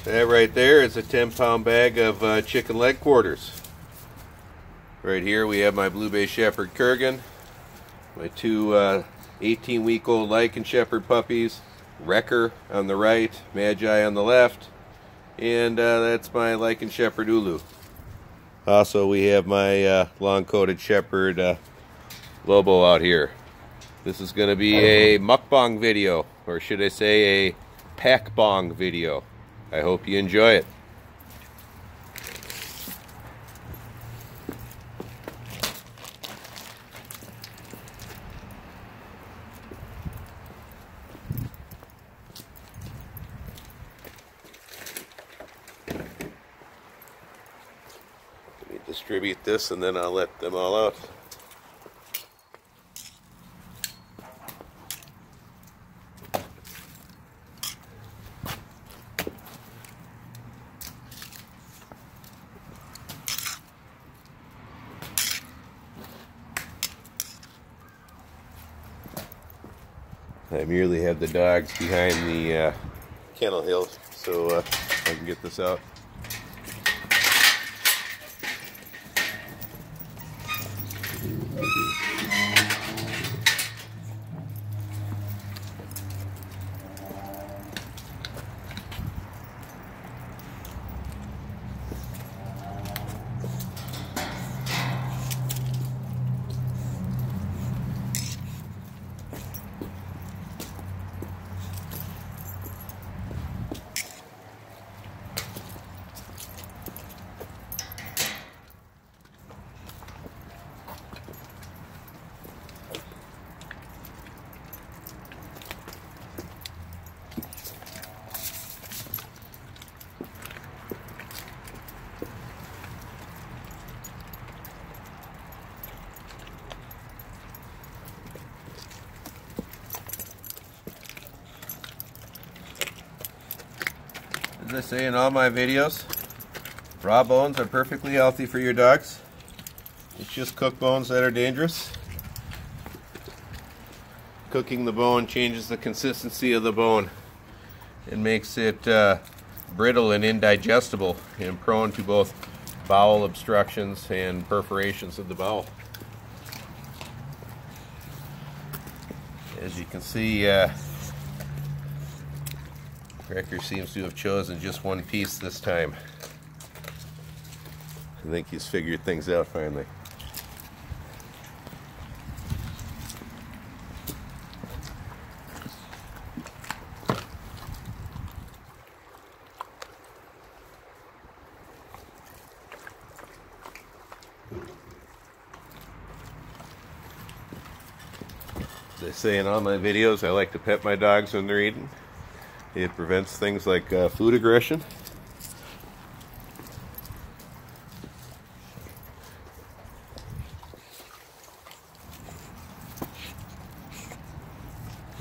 That right there is a 10-pound bag of chicken leg quarters. Right here we have my Blue Bay Shepherd Kurgan, my two 18-week-old Lycan Shepherd puppies, Wrecker on the right, Magi on the left, and that's my Lycan Shepherd Ulu. Also we have my long-coated Shepherd Lobo out here. This is going to be a mukbang video, or should I say a pack bong video. I hope you enjoy it. Let me distribute this and then I'll let them all out. I merely have the dogs behind the kennel hill so I can get this out. As I say in all my videos, raw bones are perfectly healthy for your dogs. It's just cooked bones that are dangerous. Cooking the bone changes the consistency of the bone and makes it brittle and indigestible and prone to both bowel obstructions and perforations of the bowel. As you can see, Wrecker seems to have chosen just one piece this time. I think he's figured things out finally. As I say in all my videos, I like to pet my dogs when they're eating. It prevents things like food aggression.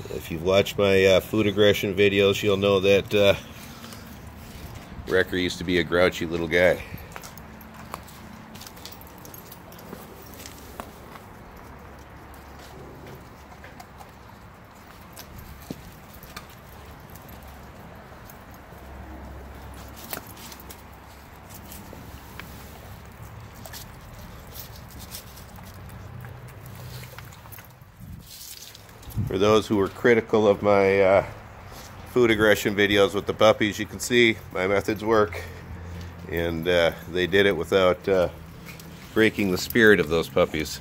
If you've watched my food aggression videos, you'll know that Wrecker used to be a grouchy little guy. For those who were critical of my food aggression videos with the puppies, you can see my methods work, and they did it without breaking the spirit of those puppies.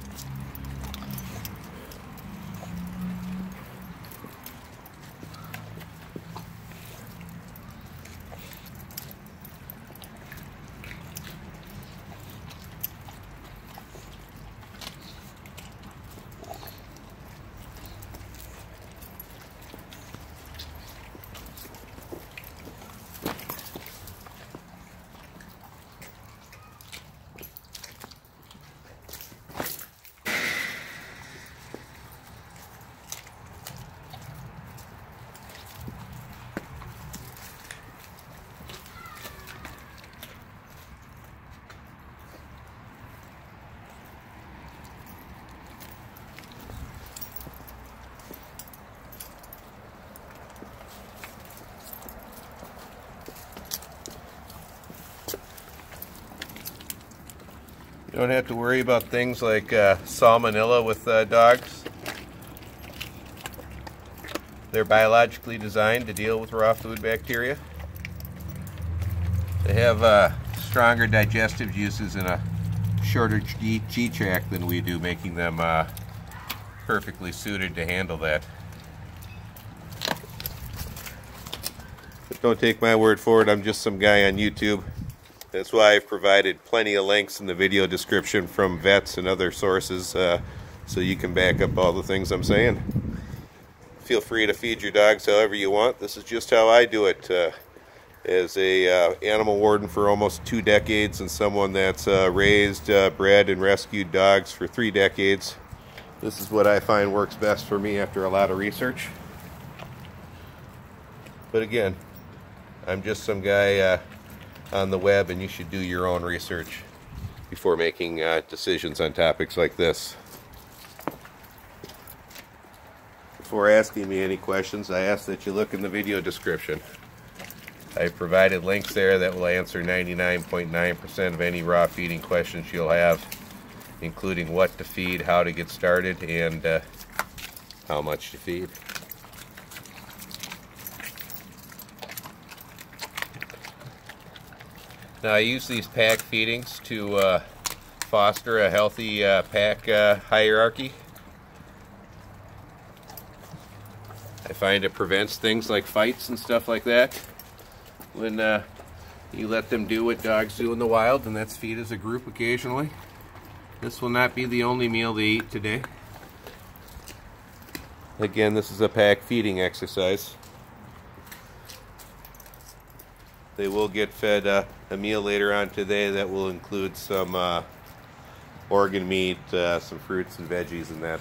You don't have to worry about things like salmonella with dogs. They're biologically designed to deal with raw food bacteria. They have stronger digestive juices and a shorter G-tract than we do, making them perfectly suited to handle that. But don't take my word for it, I'm just some guy on YouTube. That's why I've provided plenty of links in the video description from vets and other sources so you can back up all the things I'm saying. Feel free to feed your dogs however you want. This is just how I do it as a animal warden for almost 2 decades and someone that's raised, bred, and rescued dogs for 3 decades. This is what I find works best for me after a lot of research. But again, I'm just some guy on the web, and you should do your own research before making decisions on topics like this. Before asking me any questions, I ask that you look in the video description. I've provided links there that will answer 99.9% of any raw feeding questions you'll have, including what to feed, how to get started, and how much to feed. Now I use these pack feedings to foster a healthy pack hierarchy. I find it prevents things like fights and stuff like that when you let them do what dogs do in the wild, and that's feed as a group occasionally. This will not be the only meal they eat today. Again, this is a pack feeding exercise. They will get fed a meal later on today that will include some organ meat, some fruits and veggies and that.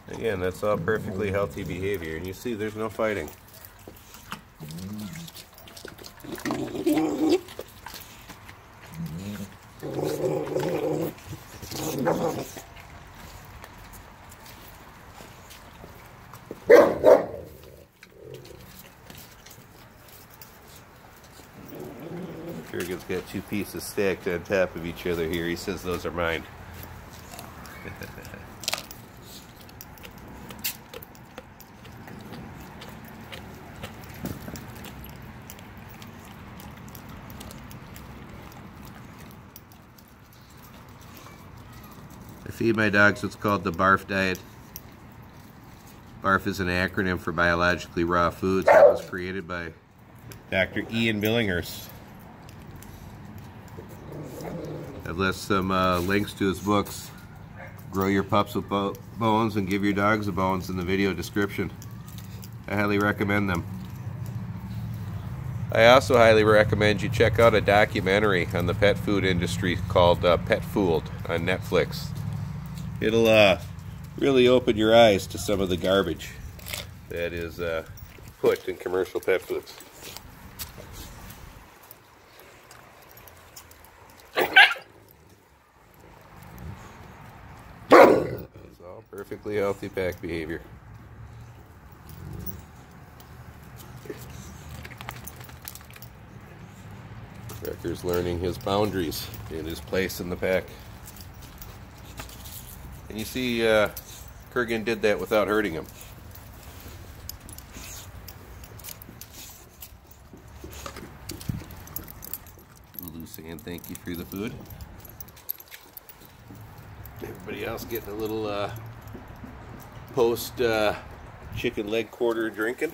Again, that's all perfectly healthy behavior, and you see there's no fighting. Kurgan's got 2 pieces stacked on top of each other here. He says those are mine. I feed my dogs what's called the BARF diet. BARF is an acronym for biologically raw foods. It was created by Dr. Ian Billinghurst. I've left some links to his books, Grow Your Pups with Bones and Give Your Dogs the Bones, in the video description. I highly recommend them. I also highly recommend you check out a documentary on the pet food industry called Pet Fooled on Netflix. It'll really open your eyes to some of the garbage that is put in commercial pet foods. It's all perfectly healthy pack behavior. Wrecker's learning his boundaries and his place in the pack. And you see, Kurgan did that without hurting him. Loose hand, thank you for the food. Everybody else getting a little post chicken leg quarter drinking.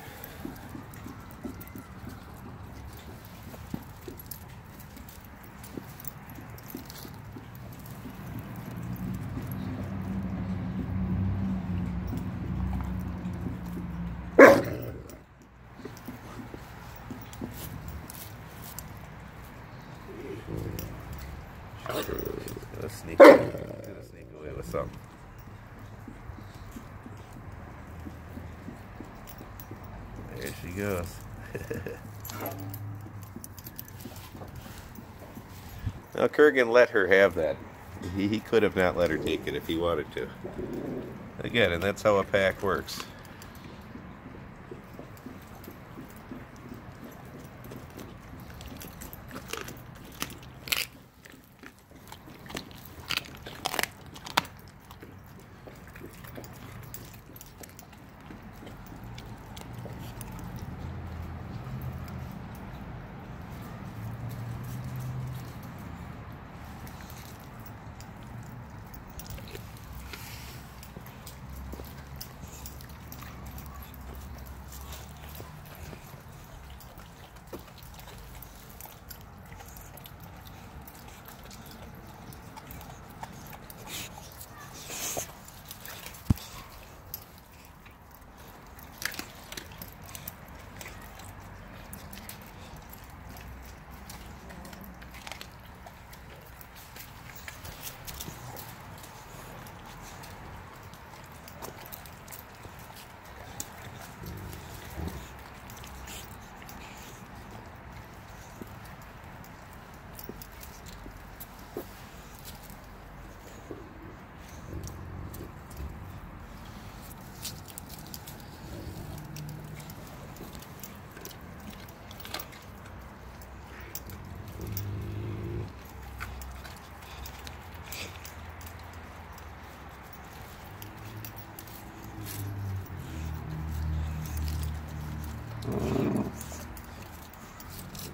Let's sneak away with some. she goes. Now Kurgan let her have that. He could have not let her take it if he wanted to. Again, and that's how a pack works.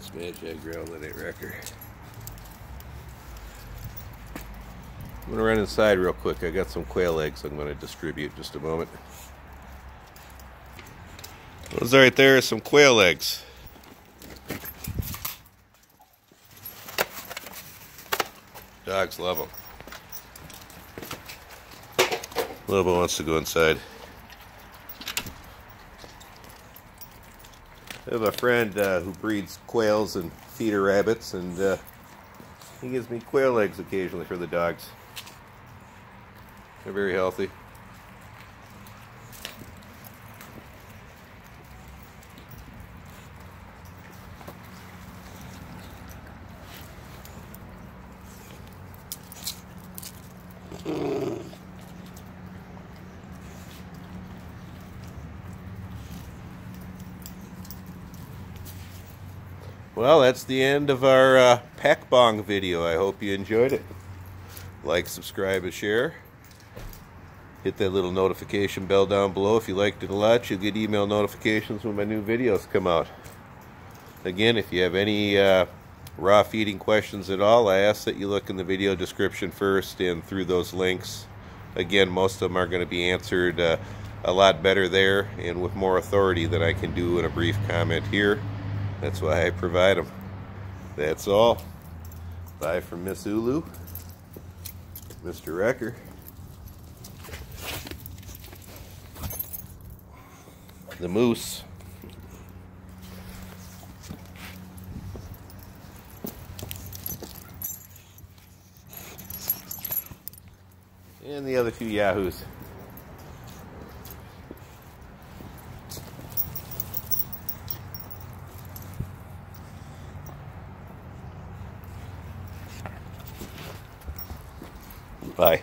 Smash that ground in it, wrecker. I'm going to run inside real quick. I got some quail eggs I'm going to distribute in just a moment. Those right there are some quail eggs. Dogs love them. Lobo wants to go inside. I have a friend who breeds quails and feeder rabbits, and he gives me quail eggs occasionally for the dogs. They're very healthy. Well, that's the end of our pack bong video. I hope you enjoyed it. Like, subscribe, and share. Hit that little notification bell down below if you liked it a lot. You'll get email notifications when my new videos come out. Again, if you have any raw feeding questions at all, I ask that you look in the video description first and through those links. Again, most of them are going to be answered a lot better there and with more authority than I can do in a brief comment here. That's why I provide them. That's all. Bye from Miss Ulu, Mr. Wrecker, the moose, and the other two yahoos. Bye.